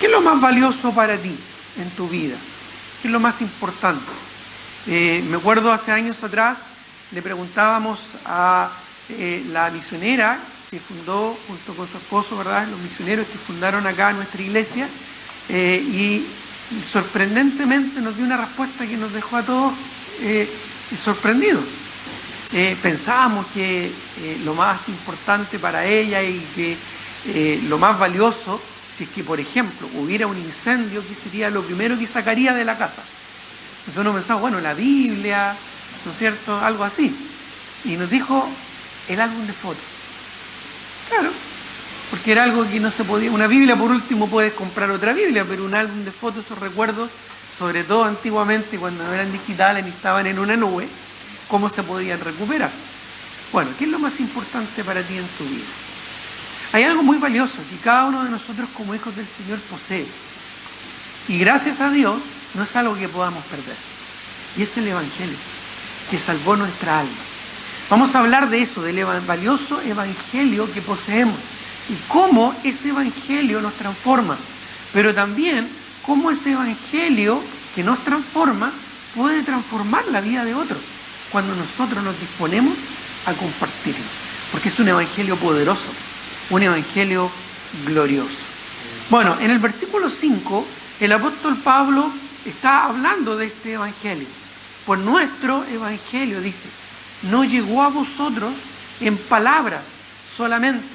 ¿Qué es lo más valioso para ti en tu vida? ¿Qué es lo más importante? Me acuerdo hace años atrás, le preguntábamos a la misionera que fundó junto con su esposo, ¿verdad? Los misioneros que fundaron acá nuestra iglesia, y sorprendentemente nos dio una respuesta que nos dejó a todos sorprendidos. Pensábamos que lo más importante para ella y que lo más valioso, si es que por ejemplo hubiera un incendio, ¿qué sería lo primero que sacaría de la casa? Entonces uno pensaba, bueno, la Biblia, ¿no es cierto? Algo así. Y nos dijo el álbum de fotos. Claro, porque era algo que no se podía. Una Biblia, por último, puedes comprar otra Biblia, pero un álbum de fotos, esos recuerdos, sobre todo antiguamente cuando no eran digitales ni estaban en una nube, ¿cómo se podían recuperar? Bueno, ¿qué es lo más importante para ti en tu vida? Hay algo muy valioso que cada uno de nosotros como hijos del Señor posee. Y gracias a Dios no es algo que podamos perder. Y es el Evangelio, que salvó nuestra alma. Vamos a hablar de eso, del valioso Evangelio que poseemos. Y cómo ese Evangelio nos transforma. Pero también cómo ese Evangelio que nos transforma puede transformar la vida de otros cuando nosotros nos disponemos a compartirlo. Porque es un Evangelio poderoso, un Evangelio glorioso. Bueno, en el versículo 5, el apóstol Pablo está hablando de este Evangelio. Pues nuestro Evangelio, dice, no llegó a vosotros en palabras solamente.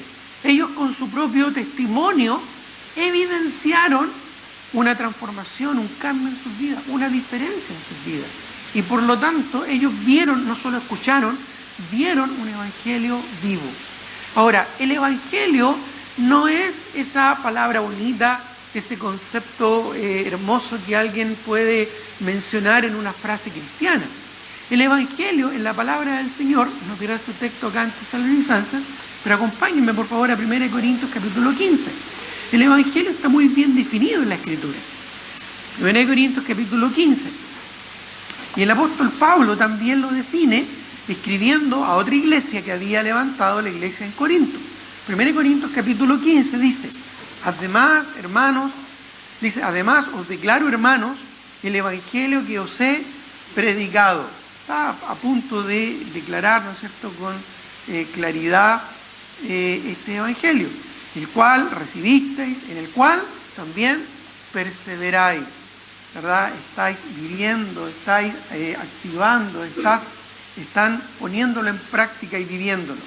Ellos con su propio testimonio evidenciaron una transformación, un cambio en sus vidas, una diferencia en sus vidas. Y por lo tanto, ellos vieron, no solo escucharon, vieron un Evangelio vivo. Ahora, el Evangelio no es esa palabra bonita, ese concepto hermoso que alguien puede mencionar en una frase cristiana. El Evangelio, en la palabra del Señor, no dirá su texto acá en Tesalonicenses, pero acompáñenme por favor a 1 Corintios capítulo 15. El Evangelio está muy bien definido en la Escritura. 1 Corintios capítulo 15. Y el apóstol Pablo también lo define escribiendo a otra iglesia que había levantado la iglesia en Corinto. 1 Corintios capítulo 15 dice, además, hermanos, dice, además os declaro, hermanos, el Evangelio que os he predicado. Está a punto de declarar, ¿no es cierto?, con claridad este Evangelio, el cual recibisteis, en el cual también perseveráis, ¿verdad? Estáis viviendo, estáis activando, están poniéndolo en práctica y viviéndolo.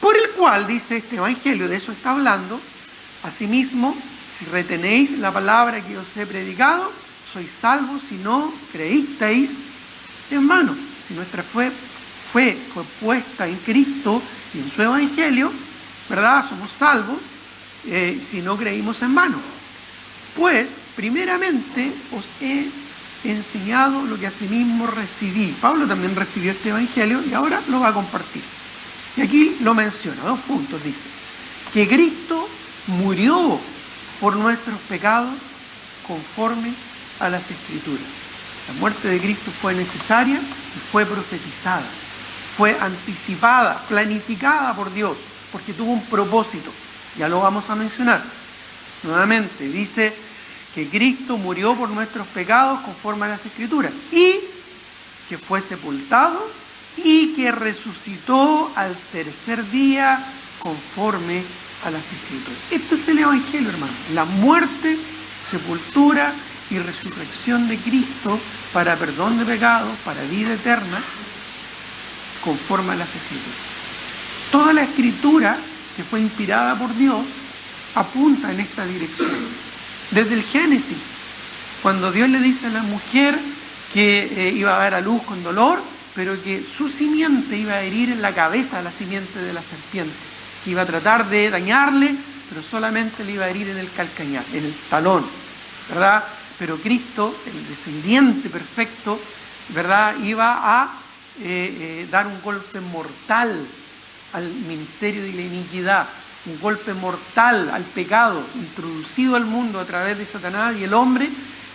Por el cual, dice este Evangelio, de eso está hablando, asimismo, si retenéis la palabra que os he predicado, sois salvos si no creísteis en vano. Si nuestra fe fue puesta en Cristo y en su Evangelio, ¿verdad? Somos salvos si no creímos en vano. Pues, primeramente, os he enseñado lo que asimismo recibí. Pablo también recibió este Evangelio y ahora lo va a compartir. Y aquí lo menciona, 2 puntos, dice, que Cristo murió por nuestros pecados conforme a las Escrituras. La muerte de Cristo fue necesaria y fue profetizada, fue anticipada, planificada por Dios, porque tuvo un propósito. Ya lo vamos a mencionar. Nuevamente, dice que Cristo murió por nuestros pecados conforme a las Escrituras y que fue sepultado y que resucitó al tercer día conforme a las Escrituras. Este es el Evangelio, hermano. La muerte, sepultura y resurrección de Cristo para perdón de pecados, para vida eterna, conforme a las Escrituras. Toda la Escritura que fue inspirada por Dios apunta en esta dirección. Desde el Génesis, cuando Dios le dice a la mujer que iba a dar a luz con dolor, pero que su simiente iba a herir en la cabeza a la simiente de la serpiente, que iba a tratar de dañarle, pero solamente le iba a herir en el calcañar, en el talón, ¿verdad? Pero Cristo, el descendiente perfecto, ¿verdad?, iba a dar un golpe mortal al ministerio de la iniquidad, un golpe mortal al pecado introducido al mundo a través de Satanás y el hombre,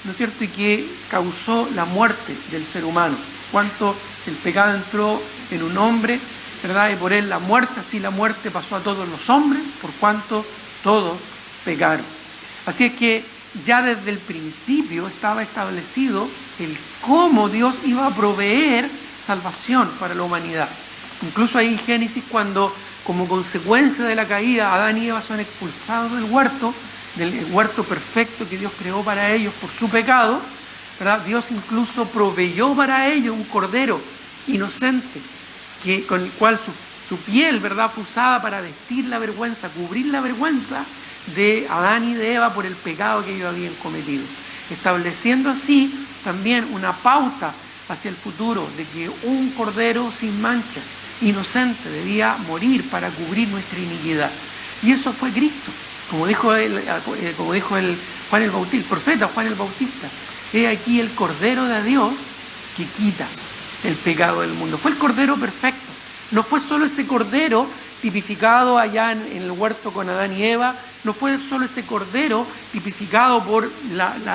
¿no es cierto?, y que causó la muerte del ser humano. Cuanto el pecado entró en un hombre, ¿verdad?, y por él la muerte, así la muerte pasó a todos los hombres, por cuanto todos pecaron. Así es que ya desde el principio estaba establecido el cómo Dios iba a proveer salvación para la humanidad. Incluso ahí en Génesis, cuando como consecuencia de la caída Adán y Eva son expulsados del huerto perfecto que Dios creó para ellos por su pecado, ¿verdad? Dios incluso proveyó para ellos un cordero inocente, con el cual su piel, ¿verdad?, fue usada para vestir la vergüenza, cubrir la vergüenza de Adán y de Eva por el pecado que ellos habían cometido, estableciendo así también una pauta hacia el futuro de que un cordero sin mancha, inocente, debía morir para cubrir nuestra iniquidad. Y eso fue Cristo, como dijo Juan el Bautista, el profeta Juan el Bautista: he aquí el Cordero de Dios que quita el pecado del mundo. Fue el Cordero perfecto. No fue solo ese Cordero tipificado allá en el huerto con Adán y Eva, no fue solo ese Cordero tipificado por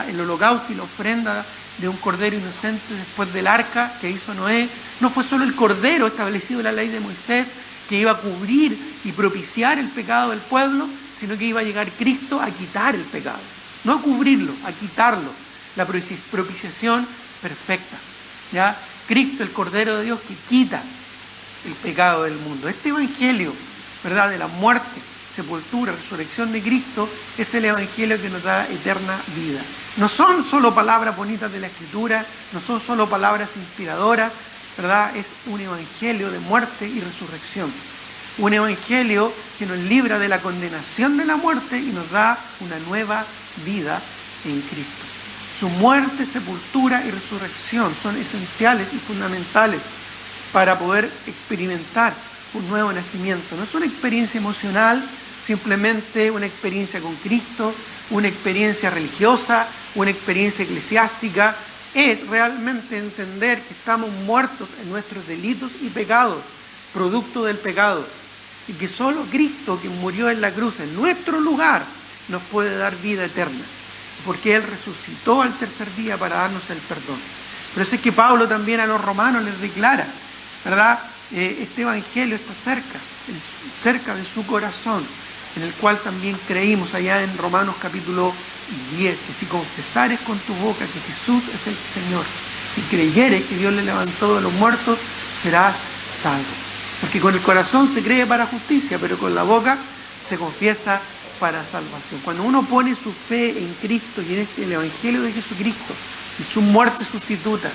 el holocausto y la ofrenda de un Cordero inocente después del arca que hizo Noé, no fue solo el Cordero establecido en la ley de Moisés que iba a cubrir y propiciar el pecado del pueblo, sino que iba a llegar Cristo a quitar el pecado, no a cubrirlo, a quitarlo, la propiciación perfecta, ¿ya? Cristo, el Cordero de Dios que quita el pecado del mundo. Este evangelio, ¿verdad?, de la muerte, sepultura, resurrección de Cristo, es el evangelio que nos da eterna vida. No son solo palabras bonitas de la Escritura, no son solo palabras inspiradoras, ¿verdad? Es un evangelio de muerte y resurrección. Un evangelio que nos libra de la condenación de la muerte y nos da una nueva vida en Cristo. Su muerte, sepultura y resurrección son esenciales y fundamentales para poder experimentar un nuevo nacimiento. No es una experiencia emocional, simplemente una experiencia con Cristo, una experiencia religiosa, una experiencia eclesiástica. Es realmente entender que estamos muertos en nuestros delitos y pecados, producto del pecado, y que solo Cristo, que murió en la cruz en nuestro lugar, nos puede dar vida eterna, porque Él resucitó al tercer día para darnos el perdón. Pero eso es que Pablo también a los romanos les declara, ¿verdad? Este evangelio está cerca de su corazón, en el cual también creímos allá en Romanos capítulo 10, que si confesares con tu boca que Jesús es el Señor y creyeres que Dios le levantó de los muertos, serás salvo. Porque con el corazón se cree para justicia, pero con la boca se confiesa para salvación. Cuando uno pone su fe en Cristo y en el evangelio de Jesucristo y su muerte sustituta,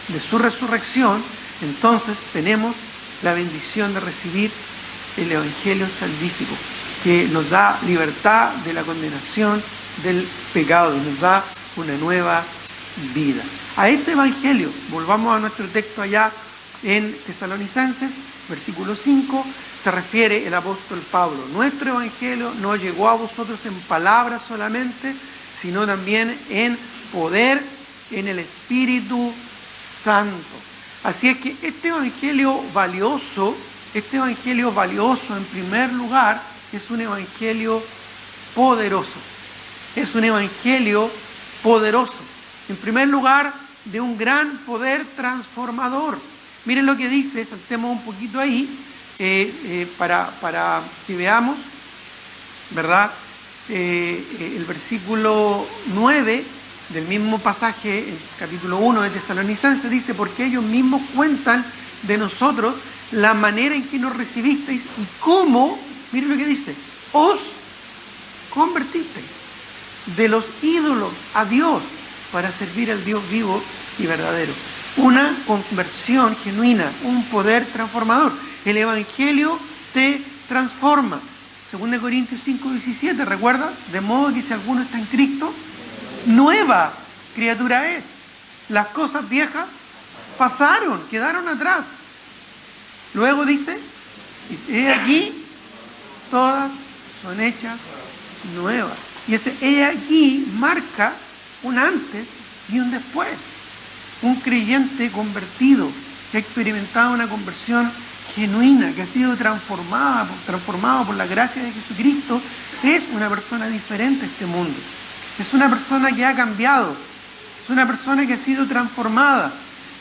de su resurrección, entonces tenemos la bendición de recibir el evangelio salvífico, que nos da libertad de la condenación del pecado y nos da una nueva vida. A ese evangelio, volvamos a nuestro texto allá en Tesalonicenses, versículo 5, se refiere el apóstol Pablo. Nuestro evangelio no llegó a vosotros en palabras solamente, sino también en poder, en el Espíritu Santo. Así es que este evangelio valioso en primer lugar, es un evangelio poderoso. Es un evangelio poderoso. En primer lugar, de un gran poder transformador. Miren lo que dice, saltemos un poquito ahí, para que veamos, ¿verdad? El versículo 9 del mismo pasaje, el capítulo 1 de Tesalonicenses, dice: porque ellos mismos cuentan de nosotros la manera en que nos recibisteis y cómo, miren lo que dice, os convertisteis de los ídolos a Dios para servir al Dios vivo y verdadero. Una conversión genuina, un poder transformador. El evangelio te transforma. 2 Corintios 5:17, ¿recuerda? De modo que si alguno está en Cristo, nueva criatura es. Las cosas viejas pasaron, quedaron atrás. Luego dice, he aquí, todas son hechas nuevas. Y ese he aquí marca un antes y un después. Un creyente convertido, que ha experimentado una conversión genuina, que ha sido transformado por la gracia de Jesucristo, es una persona diferente a este mundo. Es una persona que ha cambiado, es una persona que ha sido transformada.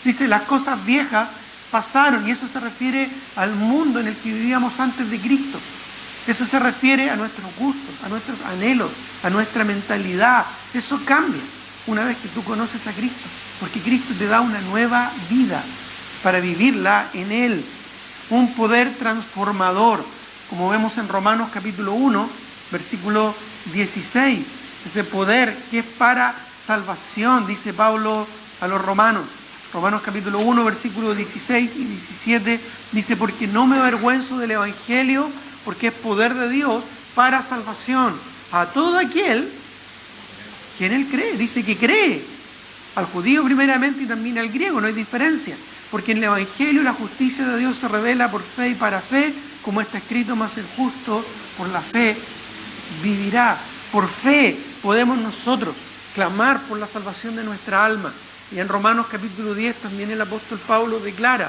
Dice, las cosas viejas pasaron, y eso se refiere al mundo en el que vivíamos antes de Cristo. Eso se refiere a nuestros gustos, a nuestros anhelos, a nuestra mentalidad. Eso cambia una vez que tú conoces a Cristo, porque Cristo te da una nueva vida para vivirla en Él. Un poder transformador, como vemos en Romanos capítulo 1, versículo 16. Ese poder que es para salvación, dice Pablo a los romanos. Romanos capítulo 1, versículos 16 y 17, dice: porque no me avergüenzo del Evangelio, porque es poder de Dios para salvación a todo aquel que en Él cree. Dice que cree, al judío primeramente y también al griego, no hay diferencia. Porque en el Evangelio la justicia de Dios se revela por fe y para fe, como está escrito: mas el justo por la fe vivirá. Por fe podemos nosotros clamar por la salvación de nuestra alma. Y en Romanos capítulo 10 también el apóstol Pablo declara,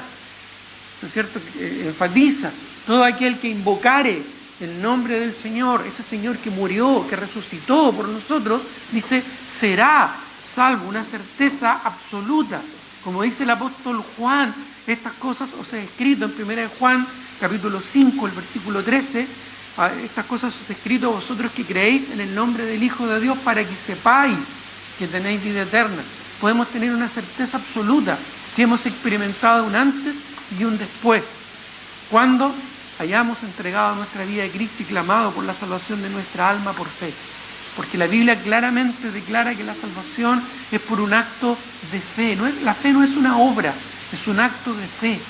¿no es cierto?, enfatiza: todo aquel que invocare el nombre del Señor, ese Señor que murió, que resucitó por nosotros, dice, será salvo, una certeza absoluta. Como dice el apóstol Juan, estas cosas os he escrito en 1 Juan capítulo 5, el versículo 13, estas cosas os he escrito a vosotros que creéis en el nombre del Hijo de Dios, para que sepáis que tenéis vida eterna. Podemos tener una certeza absoluta si hemos experimentado un antes y un después, cuando hayamos entregado nuestra vida a Cristo y clamado por la salvación de nuestra alma por fe. Porque la Biblia claramente declara que la salvación es por un acto de fe. La fe no es una obra, es un acto de fe.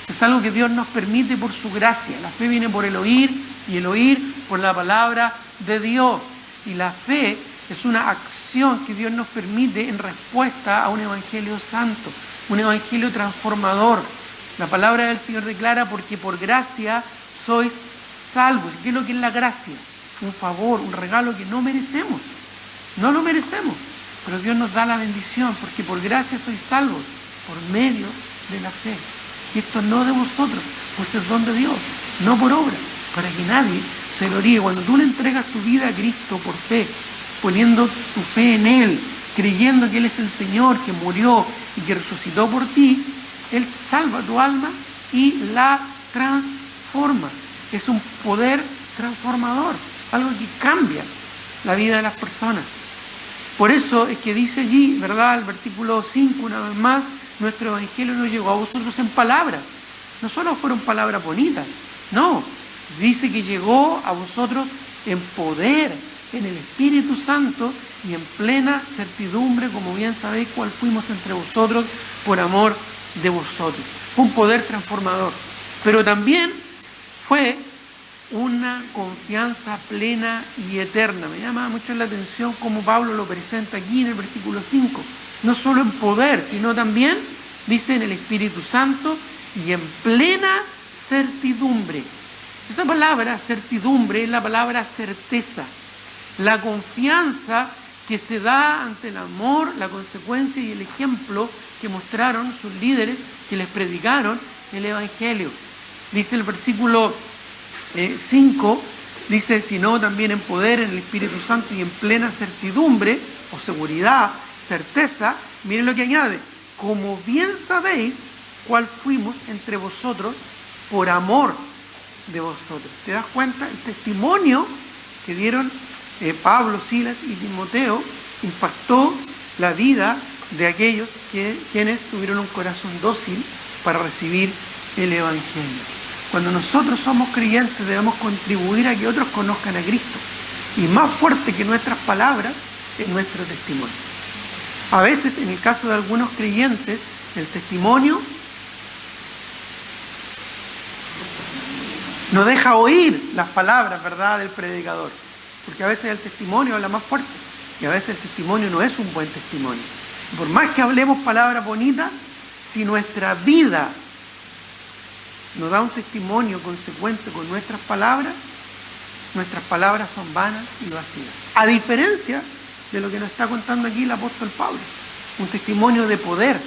Es algo que Dios nos permite por su gracia. La fe viene por el oír, y el oír por la palabra de Dios. Y la fe es una acción que Dios nos permite en respuesta a un evangelio santo, un evangelio transformador. La palabra del Señor declara: porque por gracia sois salvos. ¿Qué es lo que es la gracia? Un favor, un regalo que no merecemos. No lo merecemos, pero Dios nos da la bendición, porque por gracia sois salvos, por medio de la fe. Y esto no de vosotros, pues es don de Dios, no por obra, para que nadie se gloríe. Cuando tú le entregas tu vida a Cristo por fe, poniendo tu fe en Él, creyendo que Él es el Señor que murió y que resucitó por ti, Él salva tu alma y la transforma. Es un poder transformador, algo que cambia la vida de las personas. Por eso es que dice allí, ¿verdad?, el versículo 5, una vez más: nuestro evangelio no llegó a vosotros en palabras. No solo fueron palabras bonitas, no. Dice que llegó a vosotros en poder, en el Espíritu Santo y en plena certidumbre, como bien sabéis cuál fuimos entre vosotros por amor de vosotros. Fue un poder transformador, pero también fue una confianza plena y eterna. Me llama mucho la atención cómo Pablo lo presenta aquí en el versículo 5. No solo en poder, sino también, dice, en el Espíritu Santo y en plena certidumbre. Esa palabra certidumbre es la palabra certeza, la confianza que se da ante el amor, la consecuencia y el ejemplo que mostraron sus líderes, que les predicaron el Evangelio. Dice el versículo 5, dice: sino también en poder, en el Espíritu Santo y en plena certidumbre o seguridad, certeza. Miren lo que añade: como bien sabéis cuál fuimos entre vosotros por amor de vosotros. ¿Te das cuenta? El testimonio que dieron Pablo, Silas y Timoteo impactó la vida de aquellos quienes tuvieron un corazón dócil para recibir el Evangelio. Cuando nosotros somos creyentes debemos contribuir a que otros conozcan a Cristo. Y más fuerte que nuestras palabras es nuestro testimonio. A veces, en el caso de algunos creyentes, el testimonio no deja oír las palabras, ¿verdad?, del predicador. Porque a veces el testimonio habla más fuerte. Y a veces el testimonio no es un buen testimonio. Y por más que hablemos palabras bonitas, si nuestra vida nos da un testimonio consecuente con nuestras palabras son vanas y vacías. A diferencia de lo que nos está contando aquí el apóstol Pablo. Un testimonio de poder,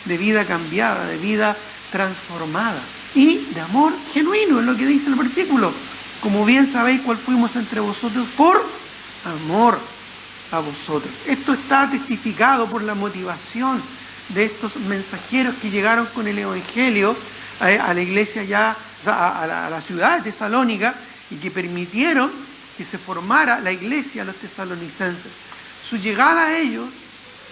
de vida cambiada, de vida transformada y de amor genuino, es lo que dice el versículo. Como bien sabéis cuál fuimos entre vosotros por amor a vosotros. Esto está testificado por la motivación de estos mensajeros que llegaron con el Evangelio a la iglesia ya, a la ciudad de Tesalónica, y que permitieron que se formara la iglesia de los tesalonicenses. Su llegada a ellos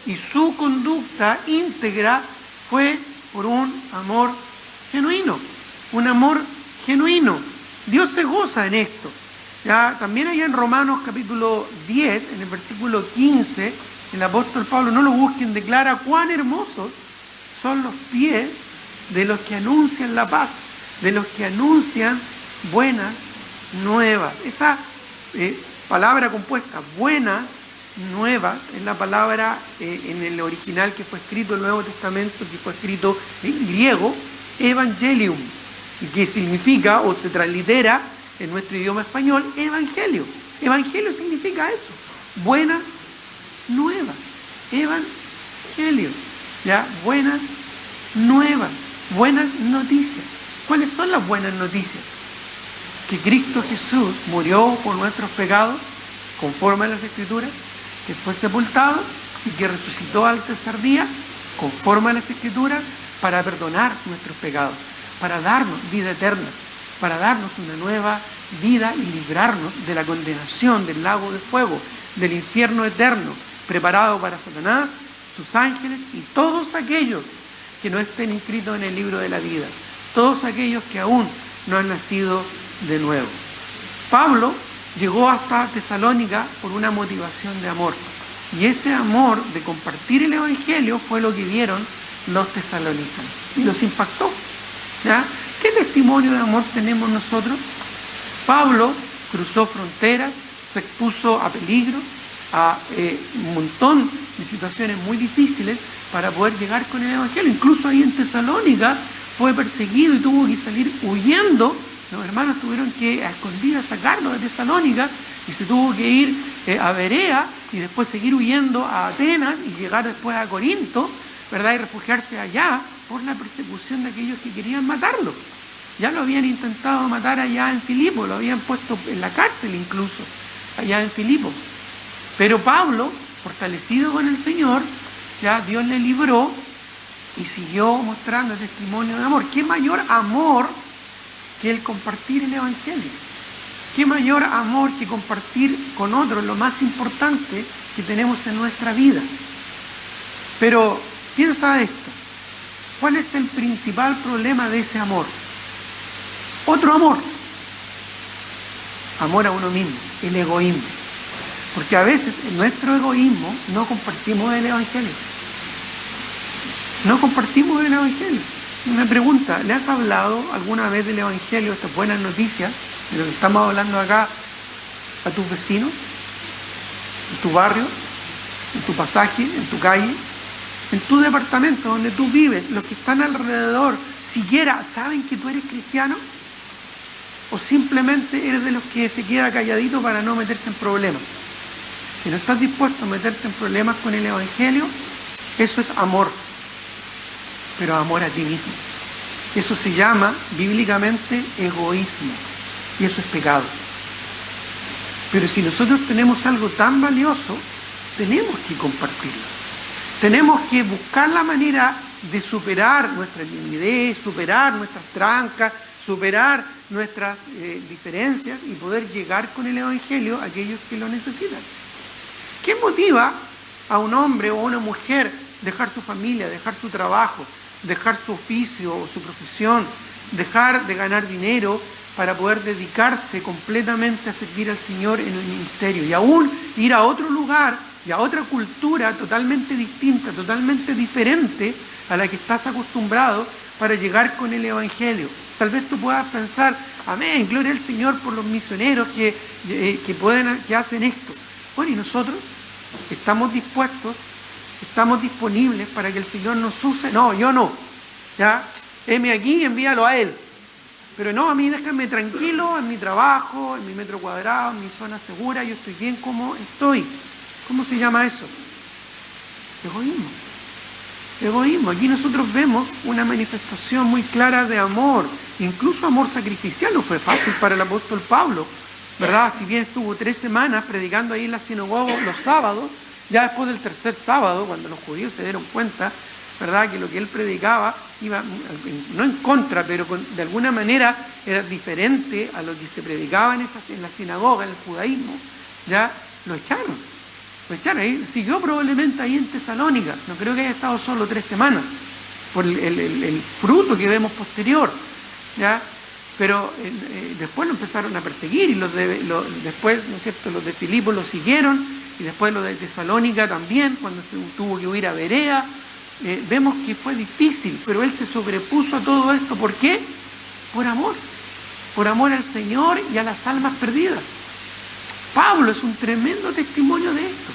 y su conducta íntegra fue por un amor genuino, un amor genuino. Dios se goza en esto. Ya, también allá en Romanos capítulo 10, en el versículo 15, el apóstol Pablo, no lo busquen, declara cuán hermosos son los pies de los que anuncian la paz, de los que anuncian buenas nuevas. Esa palabra compuesta, buenas nuevas, es la palabra en el original que fue escrito en el Nuevo Testamento, que fue escrito en griego, evangelium, y que significa, o se translitera en nuestro idioma español, evangelio. Evangelio significa eso, buenas nuevas, evangelio, ¿ya? Buenas nuevas, buenas noticias. ¿Cuáles son las buenas noticias? Que Cristo Jesús murió por nuestros pecados, conforme a las Escrituras, que fue sepultado y que resucitó al tercer día, conforme a las Escrituras, para perdonar nuestros pecados, para darnos vida eterna, para darnos una nueva vida y librarnos de la condenación del lago de fuego, del infierno eterno, preparado para Satanás, sus ángeles y todos aquellos que no estén inscritos en el libro de la vida, todos aquellos que aún no han nacido de nuevo. Pablo llegó hasta Tesalónica por una motivación de amor, y ese amor de compartir el evangelio fue lo que vieron los tesalonicenses y los impactó. ¿Ya? ¿Qué testimonio de amor tenemos nosotros? Pablo cruzó fronteras, se expuso a peligro, a un montón de situaciones muy difíciles para poder llegar con el evangelio. Incluso ahí en Tesalónica fue perseguido y tuvo que salir huyendo. Los hermanos tuvieron que a escondidas sacarlo de Tesalónica y se tuvo que ir a Berea y después seguir huyendo a Atenas y llegar después a Corinto, ¿verdad? Y refugiarse allá por la persecución de aquellos que querían matarlo. Ya lo habían intentado matar allá en Filipo, lo habían puesto en la cárcel incluso, allá en Filipo. Pero Pablo, fortalecido con el Señor, ya Dios le libró y siguió mostrando el testimonio de amor. ¿Qué mayor amor que el compartir el evangelio? ¿Qué mayor amor que compartir con otros lo más importante que tenemos en nuestra vida? Pero piensa esto, ¿cuál es el principal problema de ese amor? Otro amor, amor a uno mismo, el egoísmo. Porque a veces en nuestro egoísmo no compartimos el evangelio. No compartimos el evangelio. Una pregunta, ¿le has hablado alguna vez del evangelio, estas buenas noticias, de lo que estamos hablando acá, a tus vecinos, en tu barrio, en tu pasaje, en tu calle, en tu departamento donde tú vives, los que están alrededor, siquiera saben que tú eres cristiano? ¿O simplemente eres de los que se queda calladito para no meterse en problemas? Si no estás dispuesto a meterte en problemas con el evangelio, eso es amor, pero amor a ti mismo. Eso se llama bíblicamente egoísmo, y eso es pecado. Pero si nosotros tenemos algo tan valioso, tenemos que compartirlo. Tenemos que buscar la manera de superar nuestra timidez, superar nuestras trancas, superar nuestras diferencias y poder llegar con el evangelio a aquellos que lo necesitan. ¿Qué motiva a un hombre o a una mujer dejar su familia, dejar su trabajo, dejar su oficio o su profesión, dejar de ganar dinero para poder dedicarse completamente a servir al Señor en el ministerio y aún ir a otro lugar y a otra cultura totalmente distinta, totalmente diferente a la que estás acostumbrado para llegar con el evangelio? Tal vez tú puedas pensar, amén, gloria al Señor por los misioneros que hacen esto. Bueno, y nosotros estamos dispuestos, estamos disponibles para que el Señor nos use. No, yo no. Ya, heme aquí y envíalo a Él. Pero no, a mí déjame tranquilo en mi trabajo, en mi metro cuadrado, en mi zona segura, yo estoy bien como estoy. ¿Cómo se llama eso? Egoísmo. Egoísmo. Aquí nosotros vemos una manifestación muy clara de amor, incluso amor sacrificial. No fue fácil para el apóstol Pablo, ¿verdad? Si bien estuvo 3 semanas predicando ahí en la sinagoga los sábados, ya después del tercer sábado, cuando los judíos se dieron cuenta ¿verdad? Que lo que él predicaba iba, no en contra, pero de alguna manera era diferente a lo que se predicaba en la sinagoga, en el judaísmo, ya lo echaron. Lo echaron. Ahí, siguió probablemente ahí en Tesalónica. No creo que haya estado solo 3 semanas, por el fruto que vemos posterior, ¿ya? Pero después lo empezaron a perseguir y después, ¿no es cierto?, los de Filipo lo siguieron, y después los de Tesalónica también, cuando se tuvo que huir a Berea. Vemos que fue difícil, pero él se sobrepuso a todo esto. ¿Por qué? Por amor al Señor y a las almas perdidas. Pablo es un tremendo testimonio de esto.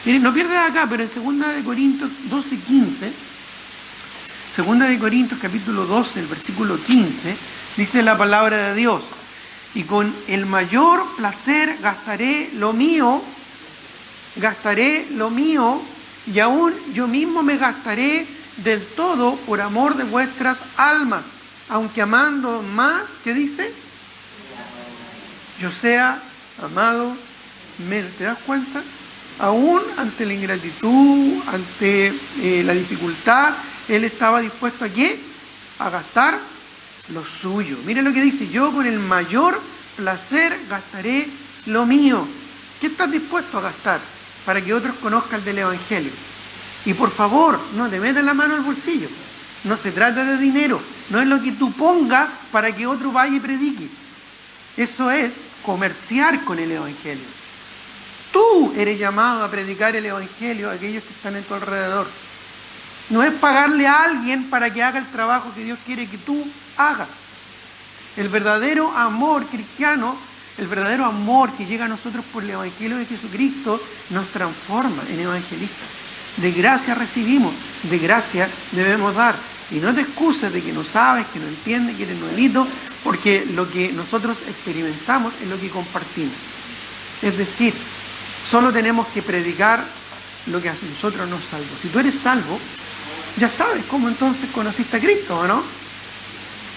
Miren, no pierdan acá, pero en 2 Corintios 12:15, 2 Corintios capítulo 12, el versículo 15, dice la palabra de Dios: y con el mayor placer gastaré lo mío, y aún yo mismo me gastaré del todo por amor de vuestras almas, aunque amando más, ¿qué dice? Yo sea amado menos. ¿Te das cuenta? Aún ante la ingratitud, ante la dificultad, él estaba dispuesto ¿a qué? A gastar lo suyo. Miren lo que dice: yo con el mayor placer gastaré lo mío. ¿Qué estás dispuesto a gastar para que otros conozcan del Evangelio? Y por favor, no te metas la mano al bolsillo. No se trata de dinero, no es lo que tú pongas para que otro vaya y predique. Eso es comerciar con el Evangelio. Tú eres llamado a predicar el Evangelio a aquellos que están en tu alrededor. No es pagarle a alguien para que haga el trabajo que Dios quiere que tú hagas. El verdadero amor cristiano, el verdadero amor que llega a nosotros por el Evangelio de Jesucristo, nos transforma en evangelistas. De gracia recibimos, de gracia debemos dar. Y no te excuses de que no sabes, que no entiendes, que eres nuevito, porque lo que nosotros experimentamos es lo que compartimos. Es decir, solo tenemos que predicar lo que a nosotros nos salvó. Si tú eres salvo, ya sabes cómo entonces conociste a Cristo, ¿o no?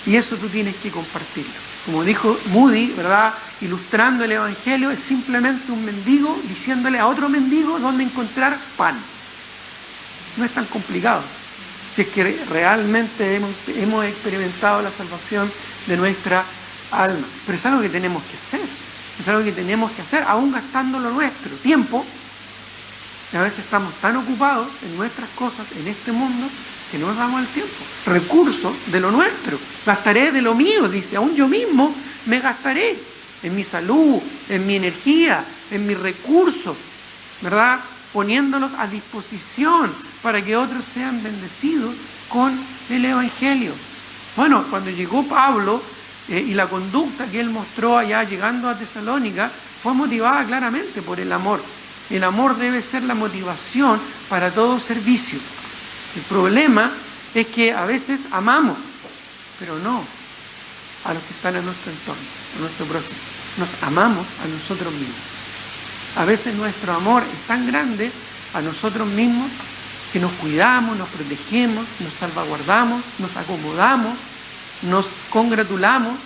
Y eso tú tienes que compartirlo. Como dijo Moody, ¿verdad?, ilustrando el Evangelio, es simplemente un mendigo diciéndole a otro mendigo dónde encontrar pan. No es tan complicado, si es que realmente hemos experimentado la salvación de nuestra alma. Pero es algo que tenemos que hacer, es algo que tenemos que hacer, aún gastando lo nuestro, tiempo. Y a veces estamos tan ocupados en nuestras cosas, en este mundo, que no nos damos el tiempo. Recursos de lo nuestro, gastaré de lo mío, dice, aún yo mismo me gastaré en mi salud, en mi energía, en mis recursos, ¿verdad?, poniéndolos a disposición para que otros sean bendecidos con el Evangelio. Bueno, cuando llegó Pablo y la conducta que él mostró allá llegando a Tesalónica fue motivada claramente por el amor. El amor debe ser la motivación para todo servicio. El problema es que a veces amamos, pero no a los que están en nuestro entorno, a nuestro prójimo. Nos amamos a nosotros mismos. A veces nuestro amor es tan grande a nosotros mismos que nos cuidamos, nos protegemos, nos salvaguardamos, nos acomodamos, nos congratulamos,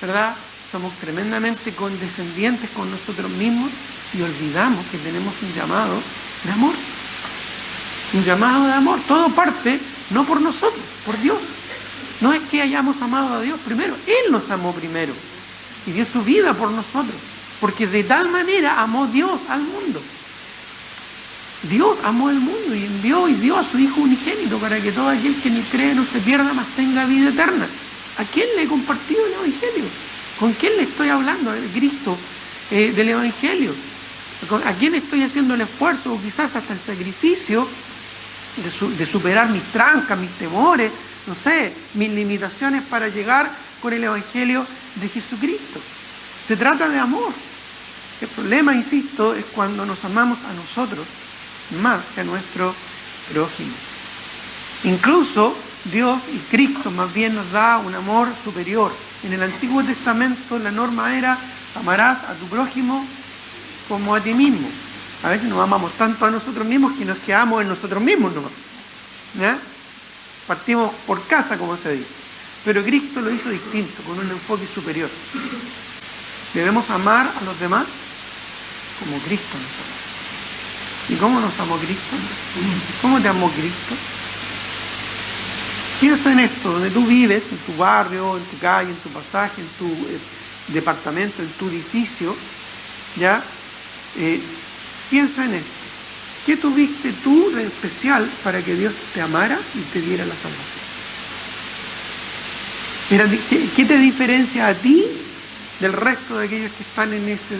¿verdad? Somos tremendamente condescendientes con nosotros mismos y olvidamos que tenemos un llamado de amor. Un llamado de amor. Todo parte no por nosotros, por Dios. No es que hayamos amado a Dios primero, Él nos amó primero y dio su vida por nosotros. Porque de tal manera amó Dios al mundo. Dios amó al mundo y envió y dio a su Hijo unigénito para que todo aquel que ni cree no se pierda, mas tenga vida eterna. ¿A quién le he compartido el Evangelio? ¿Con quién le estoy hablando de Cristo, del Evangelio? ¿A quién estoy haciendo el esfuerzo o quizás hasta el sacrificio de superar mis trancas, mis temores, no sé, mis limitaciones para llegar con el Evangelio de Jesucristo? Se trata de amor. El problema, insisto, es cuando nos amamos a nosotros más que a nuestro prójimo. Incluso Dios y Cristo más bien nos da un amor superior. En el Antiguo Testamento la norma era: amarás a tu prójimo como a ti mismo. A veces nos amamos tanto a nosotros mismos que nos quedamos en nosotros mismos nomás. ¿Ya? Partimos por casa, como se dice. Pero Cristo lo hizo distinto, con un enfoque superior. Debemos amar a los demás como Cristo nos amó. ¿Y cómo nos amó Cristo? ¿Cómo te amó Cristo? Piensa en esto, donde tú vives, en tu barrio, en tu calle, en tu pasaje, en tu departamento, en tu edificio, ¿ya? Piensa en esto. ¿Qué tuviste tú de especial para que Dios te amara y te diera la salvación? ¿Qué te diferencia a ti del resto de aquellos que están en ese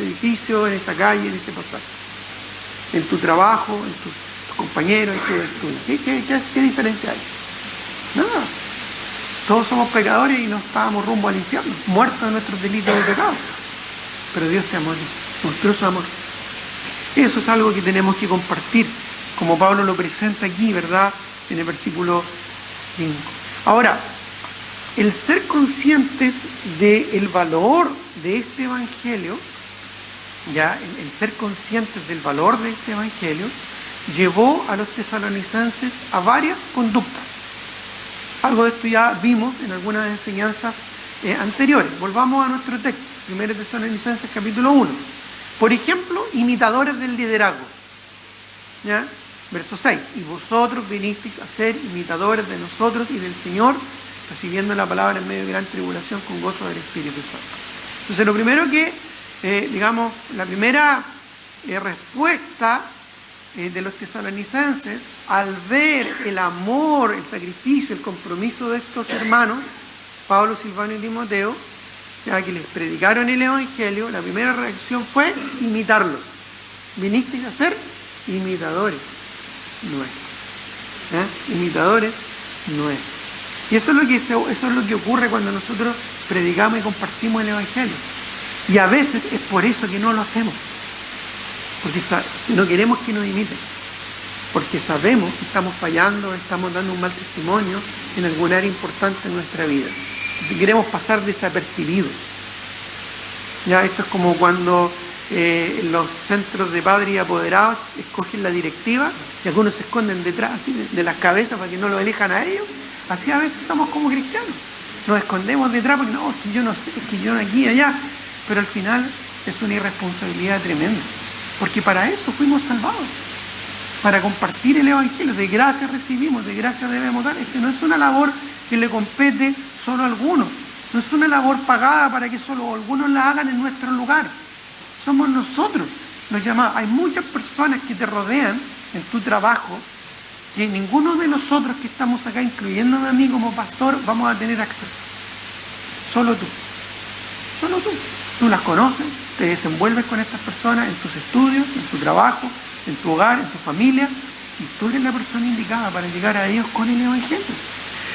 edificio, en esa calle, en ese pasaje? En tu trabajo, en tus compañeros, en tu estudio. ¿Qué diferencia hay? Nada. Todos somos pecadores y nos estábamos rumbo al infierno, muertos de nuestros delitos de pecado. Pero Dios te amó, mostró su amor. Eso es algo que tenemos que compartir, como Pablo lo presenta aquí, ¿verdad? En el versículo 5. Ahora, el ser conscientes del valor de este evangelio, ya, el ser conscientes del valor de este evangelio, llevó a los tesalonicenses a varias conductas. Algo de esto ya vimos en algunas enseñanzas anteriores. Volvamos a nuestro texto, 1 Tesalonicenses capítulo 1. Por ejemplo, imitadores del liderazgo. ¿Ya? Verso 6. Y vosotros vinisteis a ser imitadores de nosotros y del Señor, recibiendo la palabra en medio de gran tribulación con gozo del Espíritu Santo. Entonces, lo primero que, la primera respuesta de los tesalonicenses, al ver el amor, el sacrificio, el compromiso de estos hermanos, Pablo, Silvano y Timoteo, ya que les predicaron el evangelio, la primera reacción fue imitarlos. Vinisteis a ser imitadores nuestros. Imitadores nuestros. Y eso es lo que ocurre cuando nosotros predicamos y compartimos el evangelio. Y a veces es por eso que no lo hacemos. Porque no queremos que nos imiten. Porque sabemos que estamos fallando, estamos dando un mal testimonio en algún área importante en nuestra vida. Si queremos pasar desapercibidos. Ya, esto es como cuando los centros de padres y apoderados escogen la directiva y algunos se esconden detrás de las cabezas para que no lo elijan a ellos. Así a veces somos como cristianos. Nos escondemos detrás porque no, es que yo no sé, es que yo no aquí y allá. Pero al final es una irresponsabilidad tremenda. Porque para eso fuimos salvados. Para compartir el evangelio. De gracia recibimos, de gracia debemos dar. No es una labor que le compete solo a algunos. No es una labor pagada para que solo algunos la hagan en nuestro lugar. Somos nosotros los llamados. Hay muchas personas que te rodean en tu trabajo que ninguno de nosotros que estamos acá, incluyéndome a mí como pastor, vamos a tener acceso. Solo tú. Solo tú. Tú las conoces, te desenvuelves con estas personas en tus estudios, en tu trabajo, en tu hogar, en tu familia, y tú eres la persona indicada para llegar a ellos con el evangelio.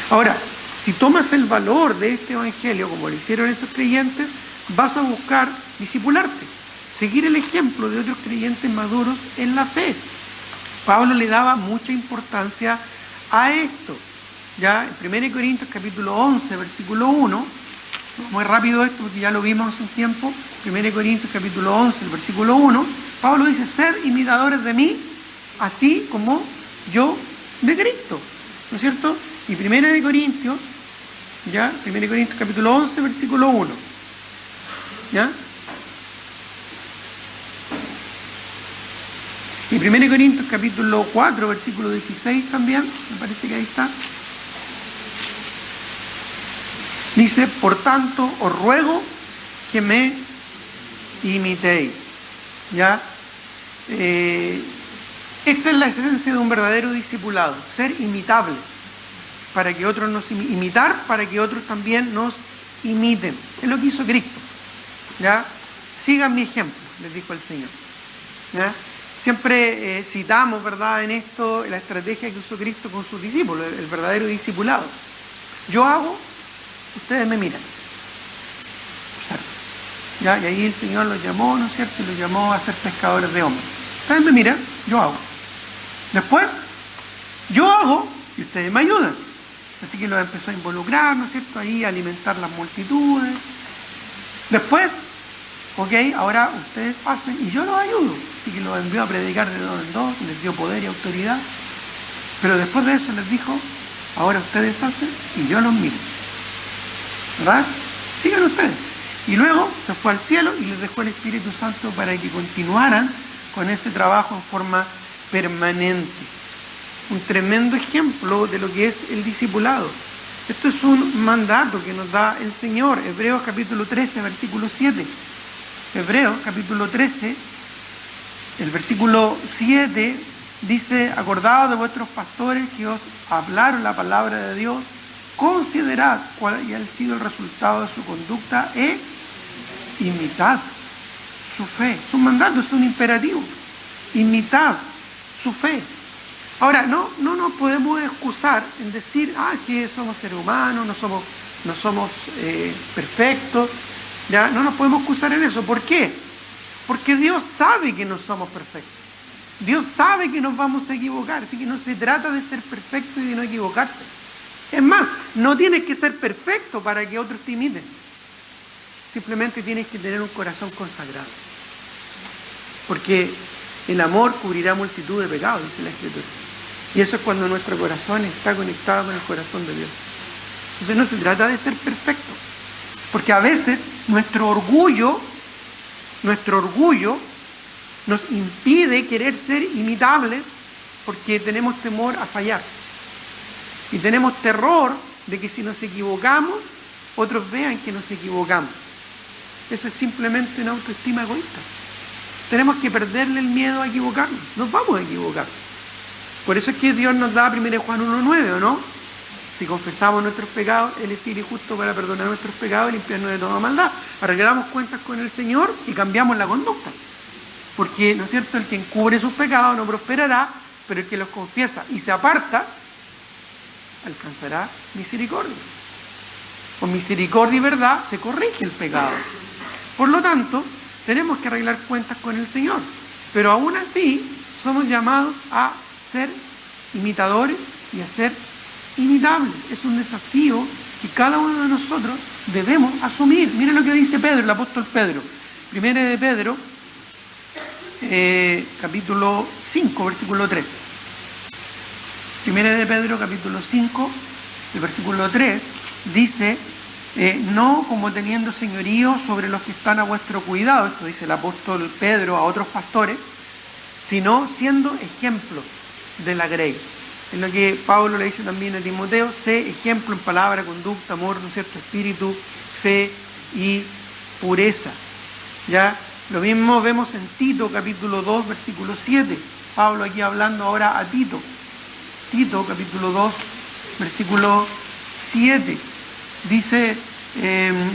Ahora, si tomas el valor de este evangelio, como lo hicieron estos creyentes, vas a buscar discipularte, seguir el ejemplo de otros creyentes maduros en la fe. Pablo le daba mucha importancia a esto. Ya en 1 Corintios capítulo 11, versículo 1, muy rápido esto porque ya lo vimos hace un tiempo, 1 Corintios capítulo 11, el versículo 1, Pablo dice, sed imitadores de mí, así como yo de Cristo. ¿No es cierto? Y 1 Corintios, ¿ya? 1 Corintios capítulo 11, versículo 1. ¿Ya? Y 1 Corintios capítulo 4, versículo 16 también, me parece que ahí está. Dice, por tanto, os ruego que me imitéis. ¿Ya? Esta es la esencia de un verdadero discipulado, ser imitables, para que otros nos imitar, para que otros también nos imiten. Es lo que hizo Cristo. ¿Ya? Sigan mi ejemplo, les dijo el Señor. ¿Ya? Siempre citamos, ¿verdad?, en esto la estrategia que usó Cristo con sus discípulos, el verdadero discipulado. Yo hago, ustedes me miran. ¿Ya? Y ahí el Señor los llamó, ¿no es cierto?, y los llamó a ser pescadores de hombres. Ustedes me miran, yo hago. Después, yo hago y ustedes me ayudan. Así que los empezó a involucrar, ¿no es cierto?, ahí a alimentar las multitudes. Después, ok, ahora ustedes hacen y yo los ayudo. Así que los envió a predicar de dos en dos, les dio poder y autoridad. Pero después de eso les dijo, ahora ustedes hacen y yo los miro. ¿Verdad? Sigan ustedes. Y luego se fue al cielo y les dejó el Espíritu Santo para que continuaran con ese trabajo en forma permanente. un tremendo ejemplo de lo que es el discipulado. Esto es un mandato que nos da el Señor. Hebreos capítulo 13, versículo 7. Hebreos capítulo 13, el versículo 7 dice: acordaos de vuestros pastores que os hablaron la palabra de Dios, considerad cuál haya sido el resultado de su conducta e imitad su fe. Es un mandato, es un imperativo. Imitad su fe. Ahora, no nos podemos excusar en decir, que somos seres humanos, no somos perfectos. ¿Ya? No nos podemos excusar en eso. ¿Por qué? Porque Dios sabe que no somos perfectos. Dios sabe que nos vamos a equivocar, así que no se trata de ser perfecto y de no equivocarse. Es más, no tienes que ser perfecto para que otros te imiten. Simplemente tienes que tener un corazón consagrado. Porque el amor cubrirá multitud de pecados, dice la Escritura. Y eso es cuando nuestro corazón está conectado con el corazón de Dios. Entonces no se trata de ser perfecto. Porque a veces nuestro orgullo nos impide querer ser imitables porque tenemos temor a fallar. Y tenemos terror de que si nos equivocamos, otros vean que nos equivocamos. Eso es simplemente una autoestima egoísta. Tenemos que perderle el miedo a equivocarnos. Nos vamos a equivocar. Por eso es que Dios nos da 1 Juan 1:9, ¿o no? Si confesamos nuestros pecados, Él es fiel y justo para perdonar nuestros pecados y limpiarnos de toda maldad. Arreglamos cuentas con el Señor y cambiamos la conducta. Porque, ¿no es cierto?, el que encubre sus pecados no prosperará, pero el que los confiesa y se aparta, alcanzará misericordia. Con misericordia y verdad se corrige el pecado. Por lo tanto, tenemos que arreglar cuentas con el Señor. Pero aún así, somos llamados a ser imitadores y a ser imitables. Es un desafío que cada uno de nosotros debemos asumir. Miren lo que dice Pedro, el apóstol Pedro. Primera de Pedro, capítulo 5, versículo 3. Primera de Pedro, capítulo 5, el versículo 3, dice: no como teniendo señorío sobre los que están a vuestro cuidado, esto dice el apóstol Pedro a otros pastores, sino siendo ejemplo de la grey. Es lo que Pablo le dice también a Timoteo: sé ejemplo en palabra, conducta, amor, ¿no es cierto?, espíritu, fe y pureza. ¿Ya? Lo mismo vemos en Tito, capítulo 2, versículo 7. Pablo aquí hablando ahora a Tito. Tito, capítulo 2, versículo 7. Dice: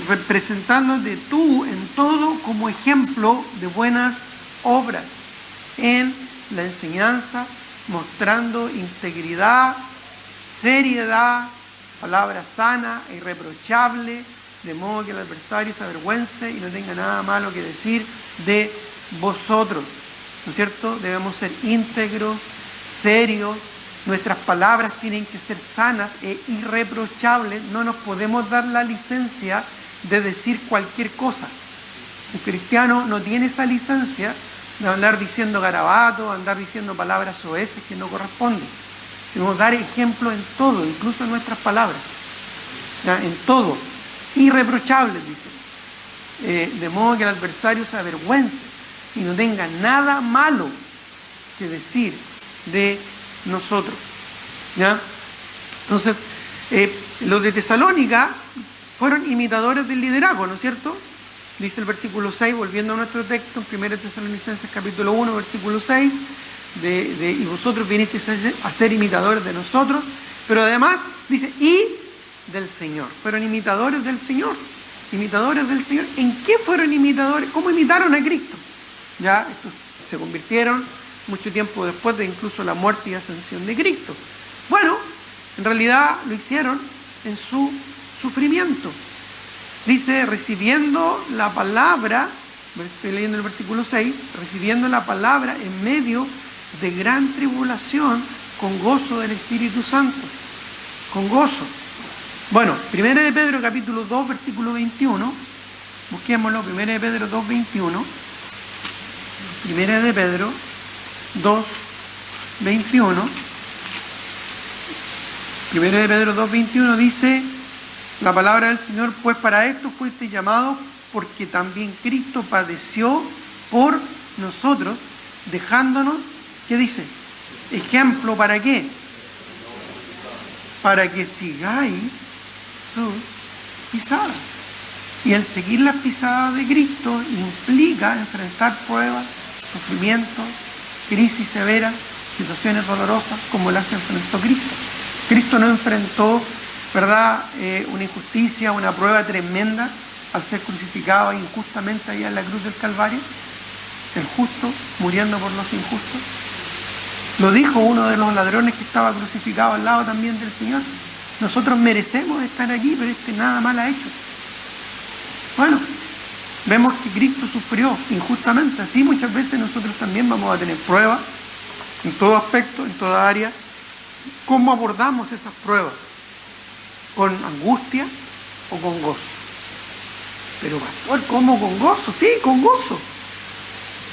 representándote tú en todo como ejemplo de buenas obras, en la enseñanza, mostrando integridad, seriedad, palabra sana e irreprochable, de modo que el adversario se avergüence y no tenga nada malo que decir de vosotros. ¿No es cierto? Debemos ser íntegros, serios. Nuestras palabras tienen que ser sanas e irreprochables. No nos podemos dar la licencia de decir cualquier cosa. Un cristiano no tiene esa licencia de hablar diciendo garabatos, andar diciendo palabras soeces que no corresponden. Debemos dar ejemplo en todo, incluso en nuestras palabras. ¿Ya? En todo. Irreprochables, dice. De modo que el adversario se avergüence y no tenga nada malo que decir de nosotros. ¿Ya? Entonces, los de Tesalónica fueron imitadores del liderazgo, ¿no es cierto? Dice el versículo 6, volviendo a nuestro texto, en 1 Tesalonicenses capítulo 1, versículo 6, y vosotros vinisteis a ser imitadores de nosotros, pero además dice, y del Señor. Fueron imitadores del Señor. Imitadores del Señor. ¿En qué fueron imitadores? ¿Cómo imitaron a Cristo? Ya, estos se convirtieron mucho tiempo después de incluso la muerte y ascensión de Cristo. Bueno, en realidad lo hicieron en su sufrimiento. Dice, recibiendo la palabra, estoy leyendo el versículo 6, recibiendo la palabra en medio de gran tribulación, con gozo del Espíritu Santo. Con gozo. Bueno, 1 de Pedro capítulo 2, versículo 21, busquémoslo, 1 de Pedro 2, 21, 1 de Pedro 2, 21, 1 de Pedro 2, 21 dice la palabra del Señor: pues para esto fuiste llamados, porque también Cristo padeció por nosotros, dejándonos, ¿qué dice? Ejemplo, ¿para qué? para que sigáis sus pisadas. Y el seguir las pisadas de Cristo implica enfrentar pruebas, sufrimientos, crisis severas, situaciones dolorosas, como las enfrentó Cristo. Cristo no enfrentó, ¿verdad?, una injusticia, una prueba tremenda al ser crucificado injustamente allá en la cruz del Calvario, el justo muriendo por los injustos. Lo dijo uno de los ladrones que estaba crucificado al lado también del Señor. Nosotros merecemos estar aquí, pero nada mal ha hecho. Bueno, vemos que Cristo sufrió injustamente. Así muchas veces nosotros también vamos a tener pruebas en todo aspecto, en toda área. ¿Cómo abordamos esas pruebas? ¿Con angustia o con gozo? Pero pastor, ¿cómo con gozo? Sí, con gozo.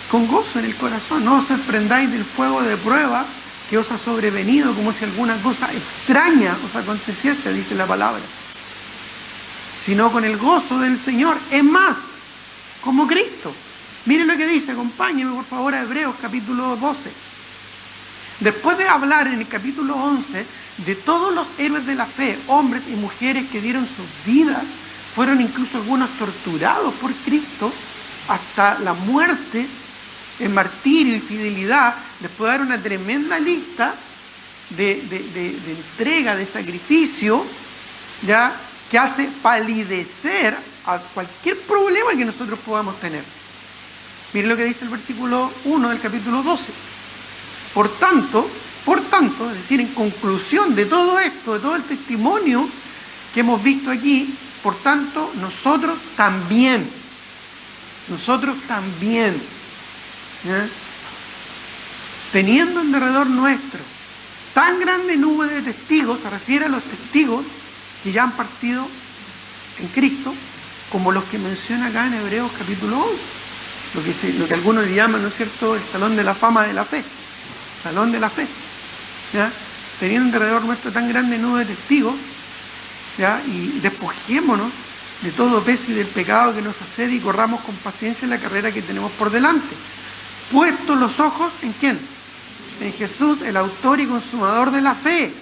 Con gozo en el corazón. No os sorprendáis del fuego de prueba que os ha sobrevenido como si alguna cosa extraña os aconteciese, dice la palabra, sino con el gozo del Señor. Es más, como Cristo. Miren lo que dice, acompáñenme por favor a Hebreos capítulo 12. Después de hablar en el capítulo 11 de todos los héroes de la fe, hombres y mujeres que dieron sus vidas, fueron incluso algunos torturados por Cristo hasta la muerte, en martirio y fidelidad, después de dar una tremenda lista de entrega, de sacrificio, ya, que hace palidecer a cualquier problema que nosotros podamos tener. Miren lo que dice el versículo 1 del capítulo 12. Por tanto, es decir, en conclusión de todo esto, de todo el testimonio que hemos visto aquí, por tanto, nosotros también, ¿ya?, teniendo en derredor nuestro tan grande nube de testigos, se refiere a los testigos que ya han partido en Cristo, como los que menciona acá en Hebreos capítulo 11, lo que algunos llaman, ¿no es cierto?, el salón de la fama de la fe, salón de la fe, ¿ya?, teniendo en derredor nuestro tan grande nube de testigos, ¿ya?, y despojémonos de todo peso y del pecado que nos asedia y corramos con paciencia la carrera que tenemos por delante, puestos los ojos ¿en quién? En Jesús, el autor y consumador de la fe,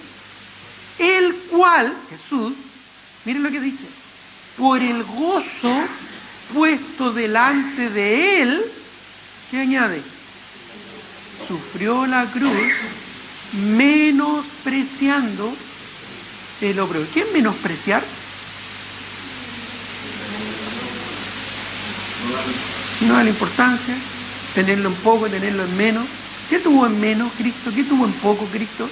el cual, Jesús, miren lo que dice, por el gozo puesto delante de él, ¿qué añade? Sufrió la cruz, menospreciando el oprobio. ¿Qué es menospreciar? No da la importancia, tenerlo en poco, tenerlo en menos. ¿Qué tuvo en menos Cristo? ¿Qué tuvo en poco Cristo?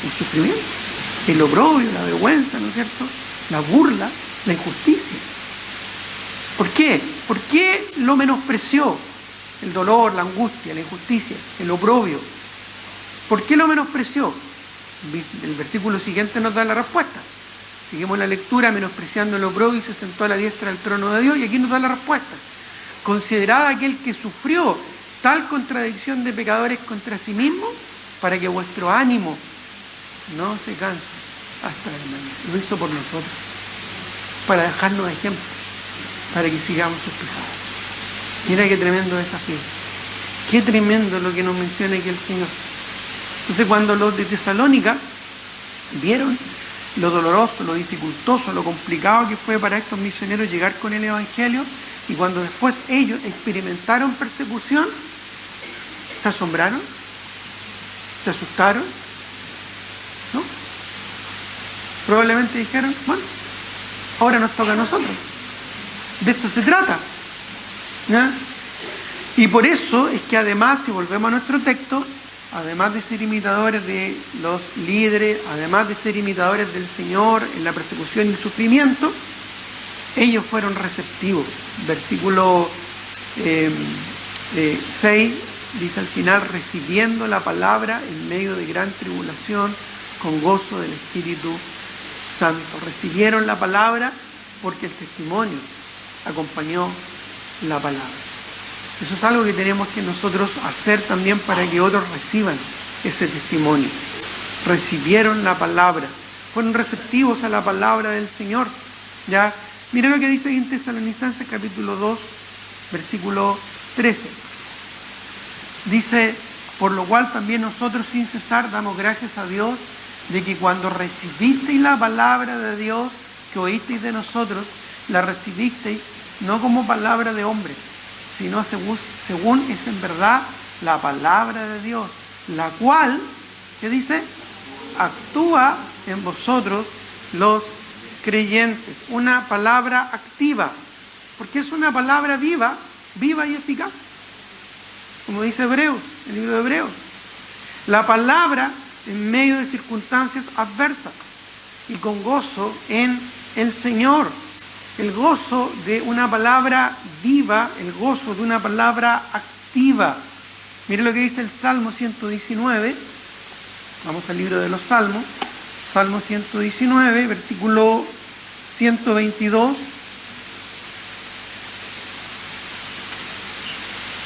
El sufrimiento, el oprobio, la vergüenza, ¿no es cierto?, la burla, la injusticia. ¿Por qué? ¿Por qué lo menospreció? El dolor, la angustia, la injusticia, el oprobio. ¿Por qué lo menospreció? El versículo siguiente nos da la respuesta. Seguimos la lectura, menospreciando el oprobio y se sentó a la diestra del trono de Dios, y aquí nos da la respuesta. Considerad aquel que sufrió tal contradicción de pecadores contra sí mismo, para que vuestro ánimo no se canse hasta el mañana. Lo hizo por nosotros, para dejarnos ejemplo, para que sigamos sus pisadas. Mira qué tremendo desafío, qué tremendo lo que nos menciona aquí el Señor. Entonces, cuando los de Tesalónica vieron lo doloroso, lo dificultoso, lo complicado que fue para estos misioneros llegar con el Evangelio, y cuando después ellos experimentaron persecución, ¿se asombraron? ¿Se asustaron? ¿No? Probablemente dijeron, bueno, ahora nos toca a nosotros. De esto se trata, ¿ya? Y por eso es que además, si volvemos a nuestro texto, además de ser imitadores de los líderes, además de ser imitadores del Señor en la persecución y el sufrimiento, ellos fueron receptivos. Versículo 6 dice al final, recibiendo la palabra en medio de gran tribulación, con gozo del Espíritu Santo. Recibieron la palabra porque el testimonio acompañó la palabra. Eso es algo que tenemos que nosotros hacer también para que otros reciban ese testimonio. Recibieron la palabra, fueron receptivos a la palabra del Señor. ¿Ya? Miren lo que dice en Tesalonicenses capítulo 2, versículo 13. Dice, Por lo cual también nosotros sin cesar damos gracias a Dios de que cuando recibisteis la palabra de Dios que oísteis de nosotros, la recibisteis no como palabra de hombre, sino según es en verdad la palabra de Dios, la cual, ¿qué dice? Actúa en vosotros los creyentes. Una palabra activa, porque es una palabra viva y eficaz. Como dice Hebreos, el libro de Hebreos. La palabra en medio de circunstancias adversas y con gozo en el Señor. El gozo de una palabra viva, el gozo de una palabra activa. Mire lo que dice el Salmo 119. Vamos al libro de los Salmos. Salmo 119, versículo 122.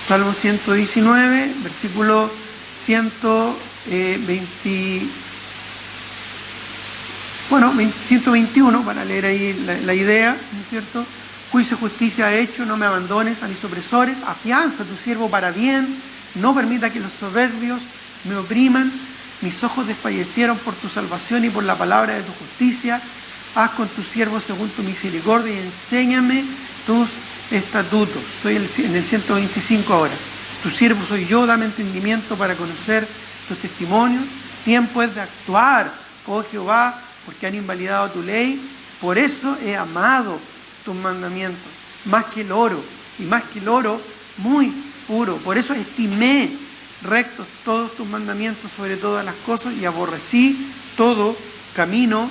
Salmo 119, versículo 121, para leer ahí la idea, ¿no es cierto? Juicio y justicia ha hecho, no me abandones a mis opresores, afianza a tu siervo para bien, no permita que los soberbios me opriman, mis ojos desfallecieron por tu salvación y por la palabra de tu justicia, haz con tu siervo según tu misericordia y enséñame tus estatutos. Estoy en el 125 ahora. Tu siervo soy yo, dame entendimiento para conocer tus testimonios. Tiempo es de actuar, oh Jehová, porque han invalidado tu ley. Por eso he amado tus mandamientos, más que el oro, y más que el oro muy puro. Por eso estimé rectos todos tus mandamientos sobre todas las cosas y aborrecí todo camino